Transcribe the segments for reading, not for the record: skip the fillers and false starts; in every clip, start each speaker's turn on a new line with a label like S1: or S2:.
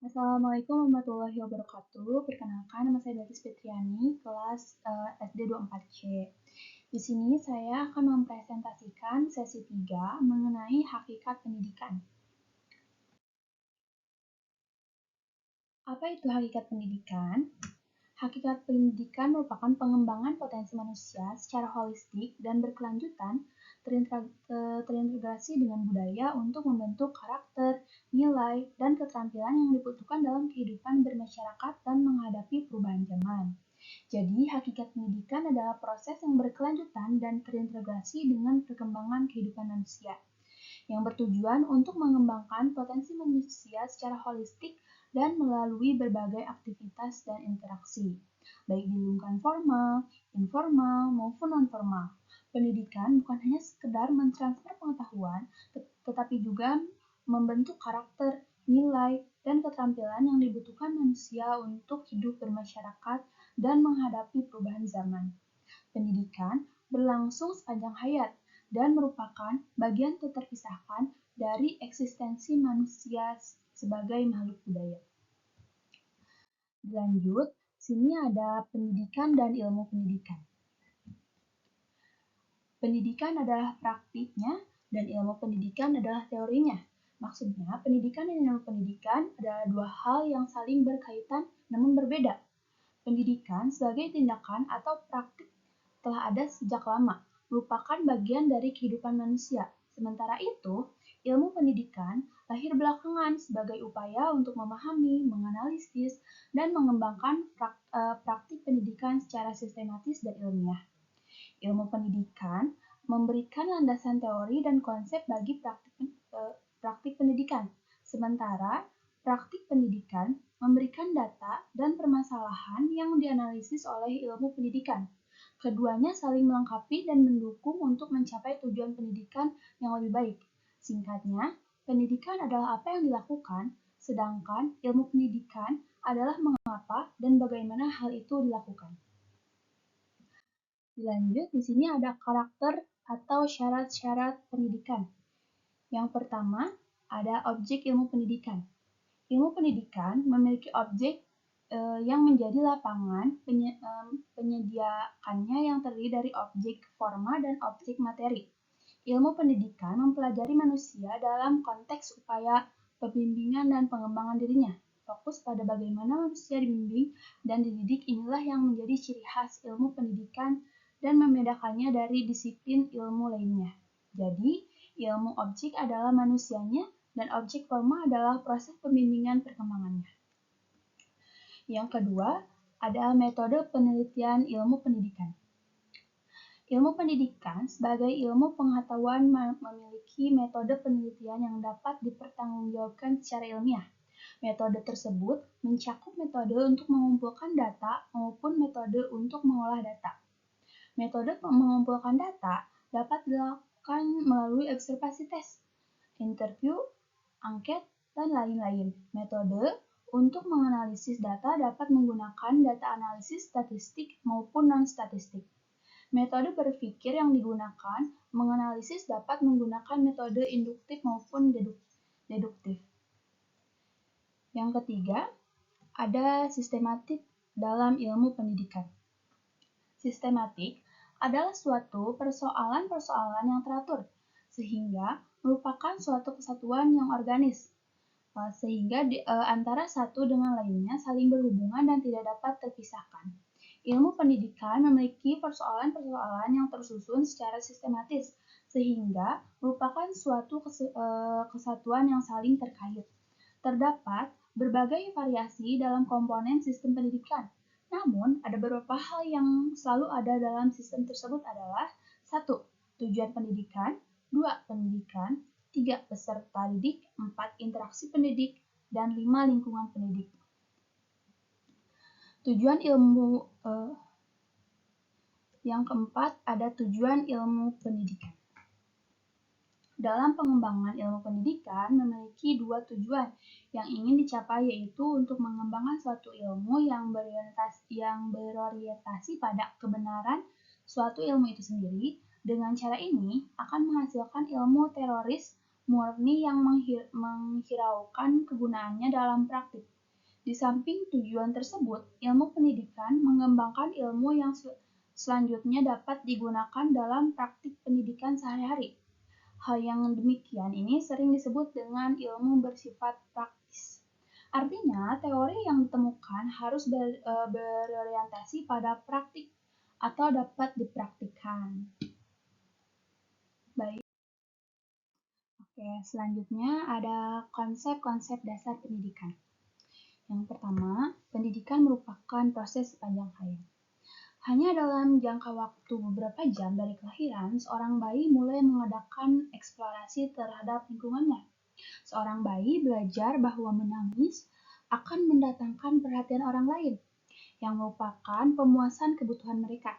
S1: Assalamualaikum warahmatullahi wabarakatuh. Perkenalkan, nama saya Beatrice Fitriani, kelas SD 24C. Di sini saya akan mempresentasikan sesi 3 mengenai hakikat pendidikan. Apa itu hakikat pendidikan? Hakikat pendidikan merupakan pengembangan potensi manusia secara holistik dan berkelanjutan terintegrasi dengan budaya untuk membentuk karakter, nilai, dan keterampilan yang dibutuhkan dalam kehidupan bermasyarakat dan menghadapi perubahan zaman. Jadi, hakikat pendidikan adalah proses yang berkelanjutan dan terintegrasi dengan perkembangan kehidupan manusia, yang bertujuan untuk mengembangkan potensi manusia secara holistik dan melalui berbagai aktivitas dan interaksi, baik di lingkungan formal, informal, maupun non-formal. Pendidikan bukan hanya sekedar mentransfer pengetahuan, tetapi juga membentuk karakter, nilai, dan keterampilan yang dibutuhkan manusia untuk hidup bermasyarakat dan menghadapi perubahan zaman. Pendidikan berlangsung sepanjang hayat dan merupakan bagian tak terpisahkan dari eksistensi manusia sebagai makhluk budaya. Lanjut, sini ada pendidikan dan ilmu pendidikan. Pendidikan adalah praktiknya dan ilmu pendidikan adalah teorinya. Maksudnya, pendidikan dan ilmu pendidikan adalah dua hal yang saling berkaitan namun berbeda. Pendidikan sebagai tindakan atau praktik telah ada sejak lama, merupakan bagian dari kehidupan manusia. Sementara itu, ilmu pendidikan lahir belakangan sebagai upaya untuk memahami, menganalisis, dan mengembangkan praktik pendidikan secara sistematis dan ilmiah. Ilmu pendidikan memberikan landasan teori dan konsep bagi praktik pendidikan, sementara praktik pendidikan memberikan data dan permasalahan yang dianalisis oleh ilmu pendidikan. Keduanya saling melengkapi dan mendukung untuk mencapai tujuan pendidikan yang lebih baik. Singkatnya, pendidikan adalah apa yang dilakukan, sedangkan ilmu pendidikan adalah mengapa dan bagaimana hal itu dilakukan. Dilanjut, di sini ada karakter atau syarat-syarat pendidikan. Yang pertama, ada objek ilmu pendidikan. Ilmu pendidikan memiliki objek yang menjadi lapangan penyediakannya yang terdiri dari objek forma dan objek materi. Ilmu pendidikan mempelajari manusia dalam konteks upaya pembimbingan dan pengembangan dirinya. Fokus pada bagaimana manusia dibimbing dan dididik inilah yang menjadi ciri khas ilmu pendidikan dan membedakannya dari disiplin ilmu lainnya. Jadi, ilmu objek adalah manusianya dan objek forma adalah proses pembimbingan perkembangannya. Yang kedua, ada metode penelitian ilmu pendidikan. Ilmu pendidikan sebagai ilmu pengetahuan memiliki metode penelitian yang dapat dipertanggungjawabkan secara ilmiah. Metode tersebut mencakup metode untuk mengumpulkan data maupun metode untuk mengolah data. Metode mengumpulkan data dapat dilakukan melalui observasi tes, interview, angket, dan lain-lain. Metode untuk menganalisis data dapat menggunakan data analisis statistik maupun non-statistik. Metode berpikir yang digunakan menganalisis dapat menggunakan metode induktif maupun deduktif. Yang ketiga, ada sistematik dalam ilmu pendidikan. Sistematik adalah suatu persoalan-persoalan yang teratur, sehingga merupakan suatu kesatuan yang organis, sehingga antara satu dengan lainnya saling berhubungan dan tidak dapat terpisahkan. Ilmu pendidikan memiliki persoalan-persoalan yang tersusun secara sistematis, sehingga merupakan suatu kesatuan yang saling terkait. Terdapat berbagai variasi dalam komponen sistem pendidikan. Namun, ada beberapa hal yang selalu ada dalam sistem tersebut adalah 1. Tujuan pendidikan, 2. Pendidikan, 3. Peserta didik, 4. Interaksi pendidik, dan 5. Lingkungan pendidik. Tujuan ilmu yang keempat ada tujuan ilmu pendidikan. Dalam pengembangan ilmu pendidikan memiliki dua tujuan yang ingin dicapai, yaitu untuk mengembangkan suatu ilmu yang berorientasi pada kebenaran suatu ilmu itu sendiri. Dengan cara ini akan menghasilkan ilmu teoris murni yang menghiraukan kegunaannya dalam praktik. Di samping tujuan tersebut, ilmu pendidikan mengembangkan ilmu yang selanjutnya dapat digunakan dalam praktik pendidikan sehari-hari. Hal yang demikian ini sering disebut dengan ilmu bersifat praktis. Artinya, teori yang ditemukan harus berorientasi pada praktik atau dapat dipraktikkan. Baik. Oke, selanjutnya ada konsep-konsep dasar pendidikan. Yang pertama, pendidikan merupakan proses sepanjang hayat. Hanya dalam jangka waktu beberapa jam dari kelahiran, seorang bayi mulai mengadakan eksplorasi terhadap lingkungannya. Seorang bayi belajar bahwa menangis akan mendatangkan perhatian orang lain, yang merupakan pemuasan kebutuhan mereka.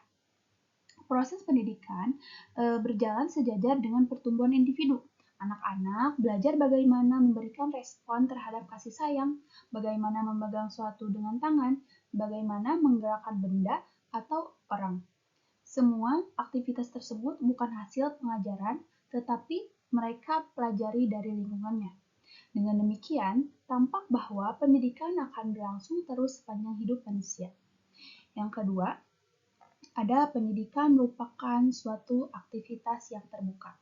S1: Proses pendidikan berjalan sejajar dengan pertumbuhan individu. Anak-anak belajar bagaimana memberikan respon terhadap kasih sayang, bagaimana memegang suatu dengan tangan, bagaimana menggerakkan benda atau orang. Semua aktivitas tersebut bukan hasil pengajaran, tetapi mereka pelajari dari lingkungannya. Dengan demikian, tampak bahwa pendidikan akan berlangsung terus sepanjang hidup manusia. Yang kedua, ada pendidikan merupakan suatu aktivitas yang terbuka.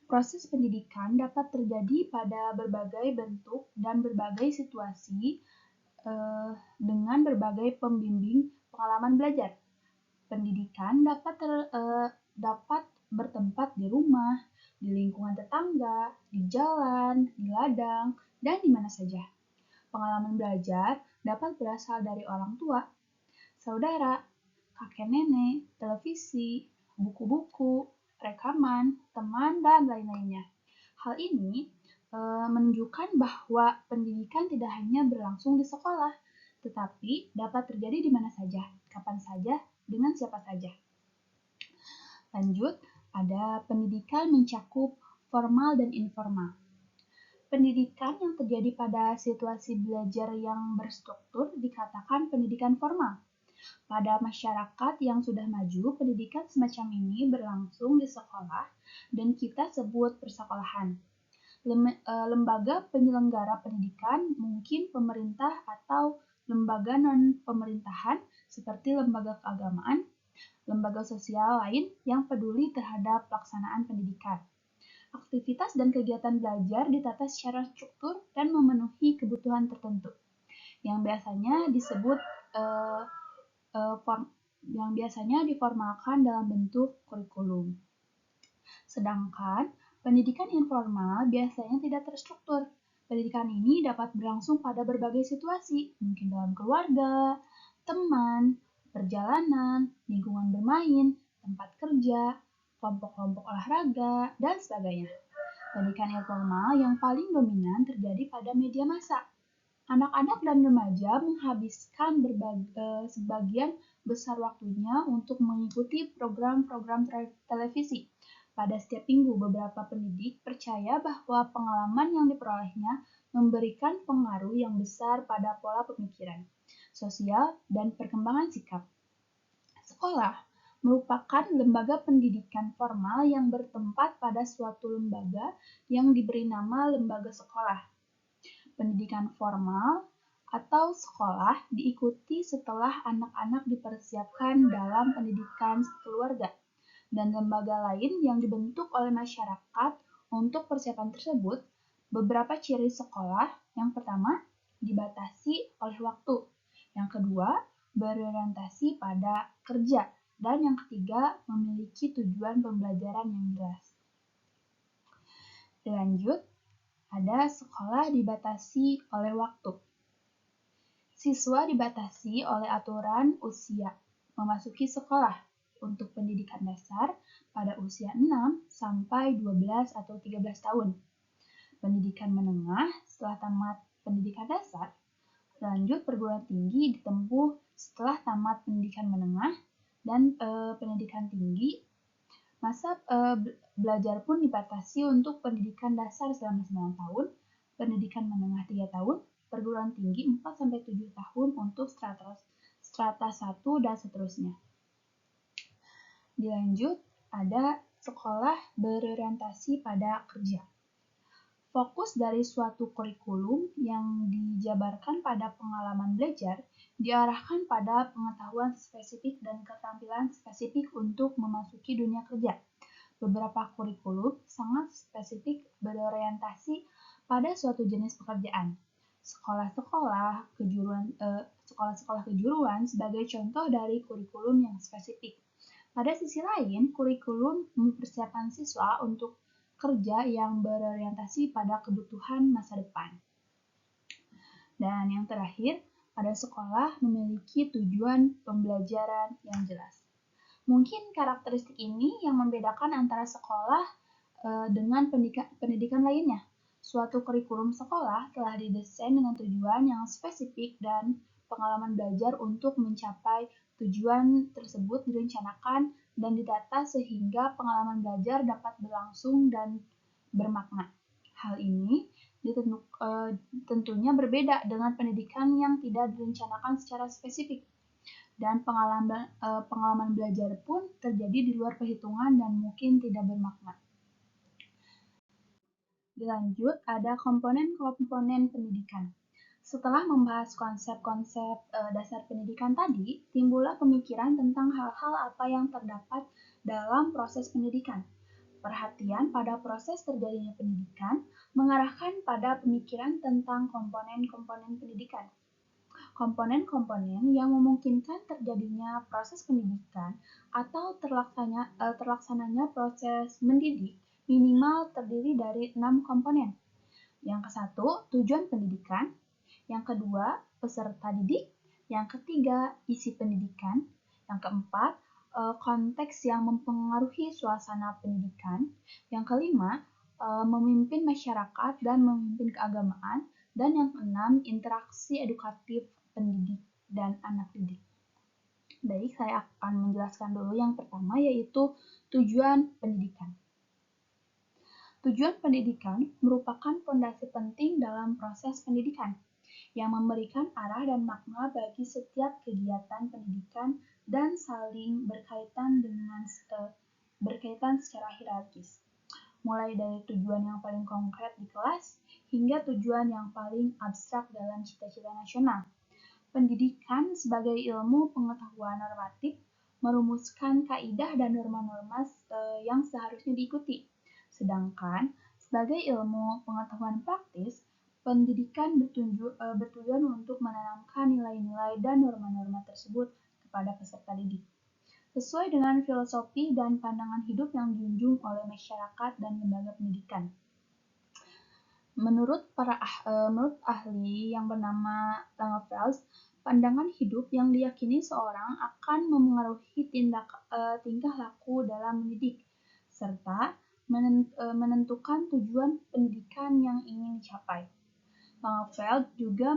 S1: Proses pendidikan dapat terjadi pada berbagai bentuk dan berbagai situasi dengan berbagai pembimbing pengalaman belajar. Pendidikan dapat bertempat di rumah, di lingkungan tetangga, di jalan, di ladang, dan di mana saja. Pengalaman belajar dapat berasal dari orang tua, saudara, kakek nenek, televisi, buku-buku, rekaman, teman, dan lain-lainnya. Hal ini menunjukkan bahwa pendidikan tidak hanya berlangsung di sekolah, tetapi dapat terjadi di mana saja, kapan saja, dengan siapa saja. Lanjut, ada pendidikan mencakup formal dan informal. Pendidikan yang terjadi pada situasi belajar yang berstruktur dikatakan pendidikan formal. Pada masyarakat yang sudah maju, pendidikan semacam ini berlangsung di sekolah dan kita sebut persekolahan. Lembaga penyelenggara pendidikan mungkin pemerintah atau lembaga non-pemerintahan seperti lembaga keagamaan, lembaga sosial lain yang peduli terhadap pelaksanaan pendidikan. Aktivitas dan kegiatan belajar ditata secara struktur dan memenuhi kebutuhan tertentu, yang biasanya disebut yang biasanya diformalkan dalam bentuk kurikulum. Sedangkan pendidikan informal biasanya tidak terstruktur. Pendidikan ini dapat berlangsung pada berbagai situasi, mungkin dalam keluarga, teman, perjalanan, lingkungan bermain, tempat kerja, kelompok-kelompok olahraga, dan sebagainya. Pendidikan informal yang paling dominan terjadi pada media massa. Anak-anak dan remaja menghabiskan sebagian besar waktunya untuk mengikuti program-program televisi. Pada setiap minggu, beberapa pendidik percaya bahwa pengalaman yang diperolehnya memberikan pengaruh yang besar pada pola pemikiran, sosial, dan perkembangan sikap. Sekolah merupakan lembaga pendidikan formal yang bertempat pada suatu lembaga yang diberi nama lembaga sekolah. Pendidikan formal atau sekolah diikuti setelah anak-anak dipersiapkan dalam pendidikan keluarga dan lembaga lain yang dibentuk oleh masyarakat untuk persiapan tersebut. Beberapa ciri sekolah: yang pertama, dibatasi oleh waktu, yang kedua, berorientasi pada kerja, dan yang ketiga, memiliki tujuan pembelajaran yang jelas. Lanjut, ada sekolah dibatasi oleh waktu. Siswa dibatasi oleh aturan usia memasuki sekolah untuk pendidikan dasar pada usia 6 sampai 12 atau 13 tahun. Pendidikan menengah setelah tamat pendidikan dasar, lanjut perguruan tinggi ditempuh setelah tamat pendidikan menengah dan pendidikan tinggi. Masa belajar pun dibatasi untuk pendidikan dasar selama 9 tahun, pendidikan menengah 3 tahun, perguruan tinggi 4-7 tahun untuk strata 1 dan seterusnya. Dilanjut, ada sekolah berorientasi pada kerja. Fokus dari suatu kurikulum yang dijabarkan pada pengalaman belajar, diarahkan pada pengetahuan spesifik dan keterampilan spesifik untuk memasuki dunia kerja. Beberapa kurikulum sangat spesifik berorientasi pada suatu jenis pekerjaan. Sekolah-sekolah kejuruan sebagai contoh dari kurikulum yang spesifik. Pada sisi lain, kurikulum mempersiapkan siswa untuk kerja yang berorientasi pada kebutuhan masa depan. Dan yang terakhir, pada sekolah memiliki tujuan pembelajaran yang jelas. Mungkin karakteristik ini yang membedakan antara sekolah dengan pendidikan lainnya. Suatu kurikulum sekolah telah didesain dengan tujuan yang spesifik dan pengalaman belajar untuk mencapai tujuan tersebut direncanakan dan ditata sehingga pengalaman belajar dapat berlangsung dan bermakna. Hal ini tentunya berbeda dengan pendidikan yang tidak direncanakan secara spesifik, dan pengalaman belajar pun terjadi di luar perhitungan dan mungkin tidak bermakna. Dilanjut, ada komponen-komponen pendidikan. Setelah membahas konsep-konsep dasar pendidikan tadi, timbullah pemikiran tentang hal-hal apa yang terdapat dalam proses pendidikan. Perhatian pada proses terjadinya pendidikan mengarahkan pada pemikiran tentang komponen-komponen pendidikan. Komponen-komponen yang memungkinkan terjadinya proses pendidikan atau terlaksananya proses mendidik minimal terdiri dari 6 komponen. Yang ke-1, tujuan pendidikan. Yang kedua, peserta didik. Yang ketiga, isi pendidikan. Yang keempat, konteks yang mempengaruhi suasana pendidikan. Yang kelima, memimpin masyarakat dan memimpin keagamaan. Dan yang keenam, interaksi edukatif pendidik dan anak didik. Baik, saya akan menjelaskan dulu yang pertama, yaitu tujuan pendidikan. Tujuan pendidikan merupakan fondasi penting dalam proses pendidikan yang memberikan arah dan makna bagi setiap kegiatan pendidikan dan saling berkaitan secara hierarkis. Mulai dari tujuan yang paling konkret di kelas hingga tujuan yang paling abstrak dalam cita-cita nasional. Pendidikan sebagai ilmu pengetahuan normatif merumuskan kaidah dan norma-norma yang seharusnya diikuti. Sedangkan sebagai ilmu pengetahuan praktis, pendidikan bertujuan untuk menanamkan nilai-nilai dan norma-norma tersebut kepada peserta didik, sesuai dengan filosofi dan pandangan hidup yang dijunjung oleh masyarakat dan lembaga pendidikan. Menurut ahli yang bernama Langenfeld, pandangan hidup yang diyakini seorang akan memengaruhi tingkah laku dalam mendidik, serta menentukan tujuan pendidikan yang ingin dicapai. Langenfeld juga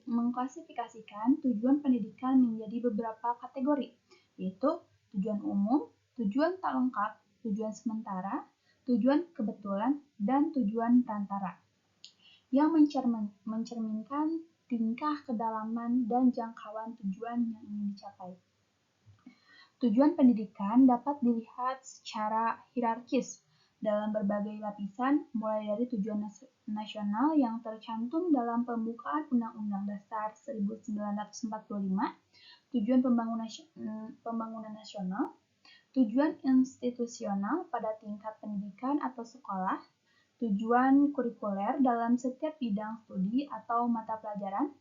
S1: mengklasifikasikan tujuan pendidikan menjadi beberapa kategori, yaitu tujuan umum, tujuan tak lengkap, tujuan sementara, tujuan kebetulan, dan tujuan perantara, yang mencerminkan tingkah kedalaman dan jangkauan tujuan yang ingin dicapai. Tujuan pendidikan dapat dilihat secara hierarkis dalam berbagai lapisan, mulai dari tujuan nasional yang tercantum dalam pembukaan Undang-Undang Dasar 1945, tujuan pembangunan nasional, tujuan institusional pada tingkat pendidikan atau sekolah, tujuan kurikuler dalam setiap bidang studi atau mata pelajaran,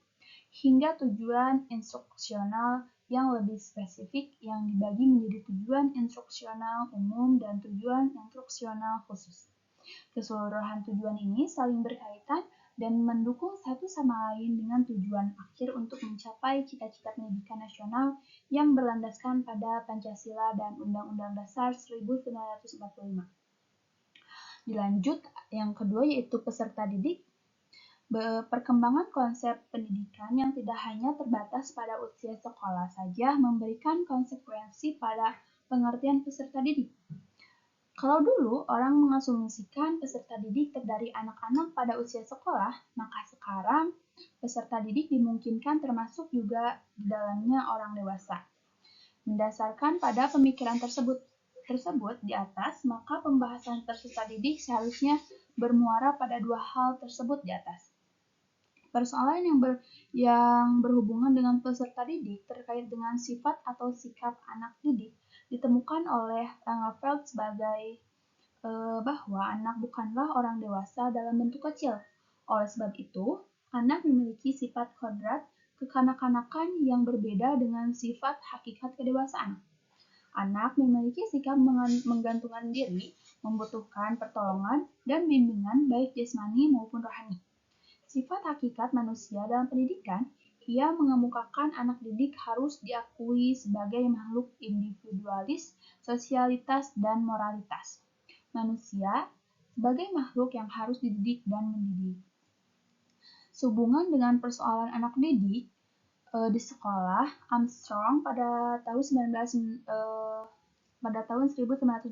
S1: hingga tujuan instruksional yang lebih spesifik yang dibagi menjadi tujuan instruksional umum dan tujuan instruksional khusus. Keseluruhan tujuan ini saling berkaitan dan mendukung satu sama lain dengan tujuan akhir untuk mencapai cita-cita pendidikan nasional yang berlandaskan pada Pancasila dan Undang-Undang Dasar 1945. Dilanjut, yang kedua yaitu peserta didik. Perkembangan konsep pendidikan yang tidak hanya terbatas pada usia sekolah saja memberikan konsekuensi pada pengertian peserta didik. Kalau dulu orang mengasumsikan peserta didik terdiri anak-anak pada usia sekolah, maka sekarang peserta didik dimungkinkan termasuk juga di dalamnya orang dewasa. Mendasarkan pada pemikiran tersebut di atas, maka pembahasan peserta didik seharusnya bermuara pada dua hal tersebut di atas. Persoalan yang berhubungan dengan peserta didik terkait dengan sifat atau sikap anak didik ditemukan oleh Langeveld sebagai bahwa anak bukanlah orang dewasa dalam bentuk kecil. Oleh sebab itu, anak memiliki sifat kodrat kekanak-kanakan yang berbeda dengan sifat hakikat kedewasaan. Anak memiliki sikap menggantungkan diri, membutuhkan pertolongan dan bimbingan baik jasmani maupun rohani. Sifat hakikat manusia dalam pendidikan, ia mengemukakan anak didik harus diakui sebagai makhluk individualis, sosialitas, dan moralitas. Manusia sebagai makhluk yang harus dididik dan mendidik. Sehubungan dengan persoalan anak didik di sekolah, Armstrong pada tahun 1981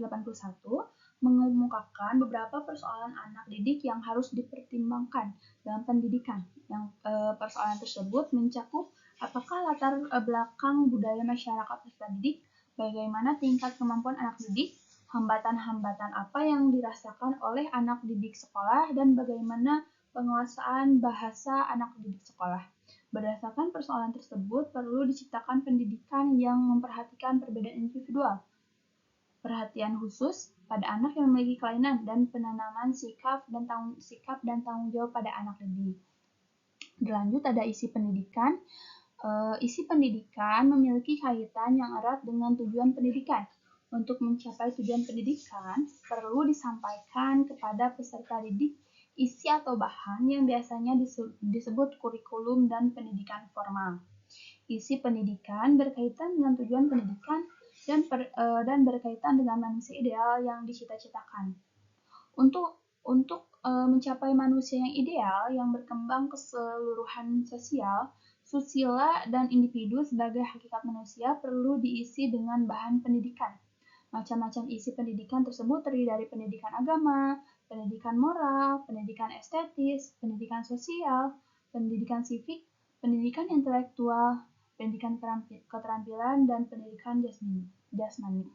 S1: mengemukakan beberapa persoalan anak didik yang harus dipertimbangkan dalam pendidikan. Yang persoalan tersebut mencakup apakah latar belakang budaya masyarakat peserta didik, bagaimana tingkat kemampuan anak didik, hambatan-hambatan apa yang dirasakan oleh anak didik sekolah, dan bagaimana penguasaan bahasa anak didik sekolah. Berdasarkan persoalan tersebut, perlu diciptakan pendidikan yang memperhatikan perbedaan individual, perhatian khusus pada anak yang memiliki kelainan, dan penanaman sikap dan tanggung jawab pada anak didik. Berlanjut ada isi pendidikan. Isi pendidikan memiliki kaitan yang erat dengan tujuan pendidikan. Untuk mencapai tujuan pendidikan, perlu disampaikan kepada peserta didik isi atau bahan yang biasanya disebut kurikulum dan pendidikan formal. Isi pendidikan berkaitan dengan tujuan pendidikan dan berkaitan dengan manusia ideal yang dicita-citakan. Untuk mencapai manusia yang ideal yang berkembang keseluruhan sosial, susila, dan individu sebagai hakikat manusia perlu diisi dengan bahan pendidikan. Macam-macam isi pendidikan tersebut terdiri dari pendidikan agama, pendidikan moral, pendidikan estetis, pendidikan sosial, pendidikan sivik, pendidikan intelektual, pendidikan keterampilan, dan pendidikan jasmani.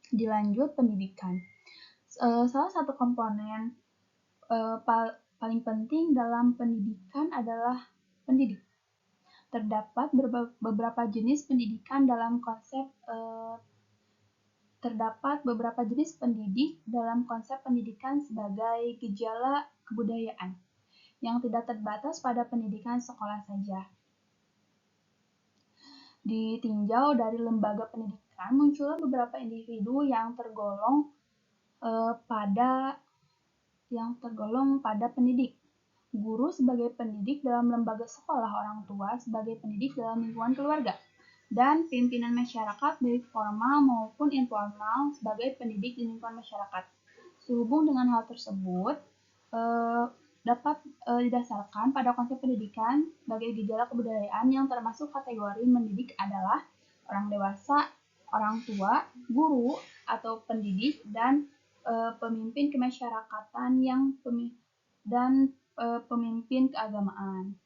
S1: Dilanjut pendidikan. Salah satu komponen paling penting dalam pendidikan adalah pendidik. Terdapat beberapa jenis pendidikan dalam konsep pendidikan sebagai gejala kebudayaan yang tidak terbatas pada pendidikan sekolah saja. Ditinjau dari lembaga pendidikan, muncullah beberapa individu yang tergolong pada pendidik. Guru sebagai pendidik dalam lembaga sekolah, orang tua sebagai pendidik dalam lingkungan keluarga, dan pimpinan masyarakat baik formal maupun informal sebagai pendidik di lingkungan masyarakat. Sehubung dengan hal tersebut, dapat didasarkan pada konsep pendidikan sebagai gejala kebudayaan yang termasuk kategori mendidik adalah orang dewasa, orang tua, guru atau pendidik, dan pemimpin kemasyarakatan dan pemimpin keagamaan.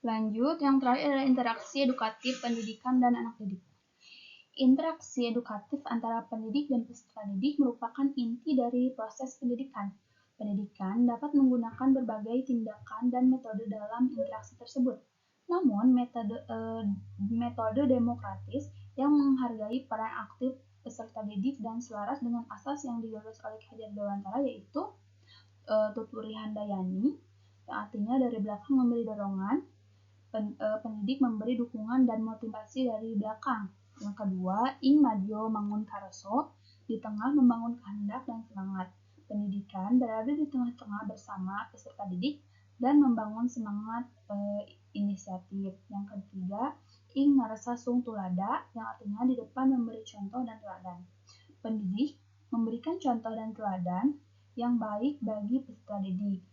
S1: Lanjut, yang terakhir adalah interaksi edukatif pendidikan dan anak didik. Interaksi edukatif antara pendidik dan peserta didik merupakan inti dari proses pendidikan. Pendidikan dapat menggunakan berbagai tindakan dan metode dalam interaksi tersebut. Namun, metode demokratis yang menghargai peran aktif peserta didik dan selaras dengan asas yang digagas oleh Ki Hajar Dewantara, yaitu Tuturi Handayani, yang artinya dari belakang memberi dorongan, pendidik memberi dukungan dan motivasi dari belakang. Yang kedua, ing madyo mangun karoso, di tengah membangun kehendak dan semangat. Pendidikan berada di tengah-tengah bersama peserta didik dan membangun semangat inisiatif. Yang ketiga, ing ngarasa sung tulada, yang artinya di depan memberi contoh dan teladan. Pendidik memberikan contoh dan teladan yang baik bagi peserta didik.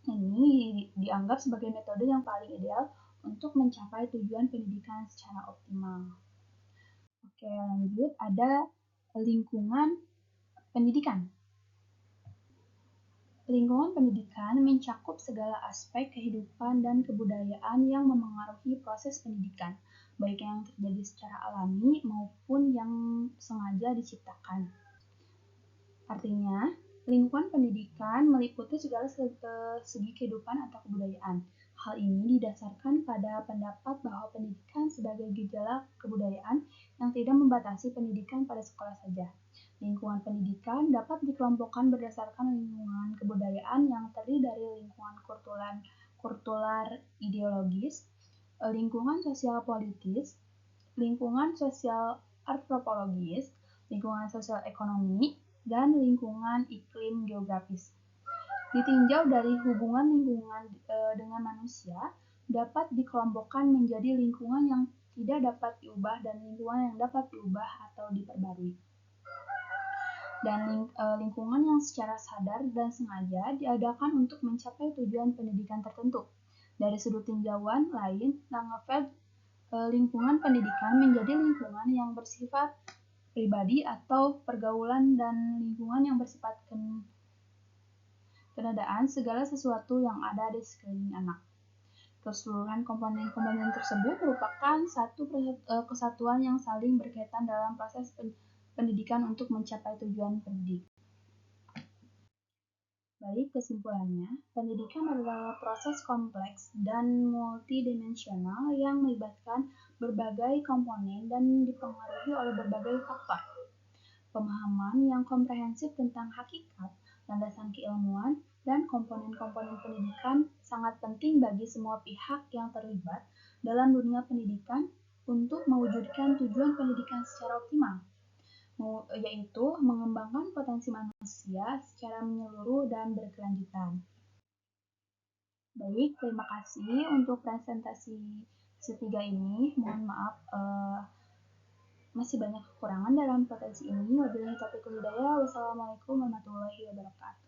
S1: Ini dianggap sebagai metode yang paling ideal untuk mencapai tujuan pendidikan secara optimal. Oke, lanjut ada lingkungan pendidikan. Lingkungan pendidikan mencakup segala aspek kehidupan dan kebudayaan yang memengaruhi proses pendidikan, baik yang terjadi secara alami maupun yang sengaja diciptakan. Artinya, Lingkungan pendidikan meliputi segala segi kehidupan atau kebudayaan. Hal ini didasarkan pada pendapat bahwa pendidikan sebagai gejala kebudayaan yang tidak membatasi pendidikan pada sekolah saja. Lingkungan pendidikan dapat dikelompokkan berdasarkan lingkungan kebudayaan yang terdiri dari lingkungan kultural ideologis, lingkungan sosial politis, lingkungan sosial antropologis, lingkungan sosial ekonomi, dan lingkungan iklim geografis. Ditinjau dari hubungan lingkungan dengan manusia, dapat dikelompokkan menjadi lingkungan yang tidak dapat diubah dan lingkungan yang dapat diubah atau diperbarui. Dan lingkungan yang secara sadar dan sengaja diadakan untuk mencapai tujuan pendidikan tertentu. Dari sudut tinjauan lain, Langeveld lingkungan pendidikan menjadi lingkungan yang bersifat pribadi atau pergaulan dan lingkungan yang bersifat kenadaan segala sesuatu yang ada di sekeliling anak. Keseluruhan komponen-komponen tersebut merupakan satu kesatuan yang saling berkaitan dalam proses pendidikan untuk mencapai tujuan pendidik. Baik, kesimpulannya, pendidikan adalah proses kompleks dan multidimensional yang melibatkan berbagai komponen dan dipengaruhi oleh berbagai faktor. Pemahaman yang komprehensif tentang hakikat, landasan keilmuan, dan komponen-komponen pendidikan sangat penting bagi semua pihak yang terlibat dalam dunia pendidikan untuk mewujudkan tujuan pendidikan secara optimal, yaitu mengembangkan potensi manusia secara menyeluruh dan berkelanjutan. Baik, terima kasih untuk presentasi ketiga ini. Mohon maaf, masih banyak kekurangan dalam potensi ini. Wabillahi taufiq wal hidayah. Wassalamualaikum warahmatullahi wabarakatuh.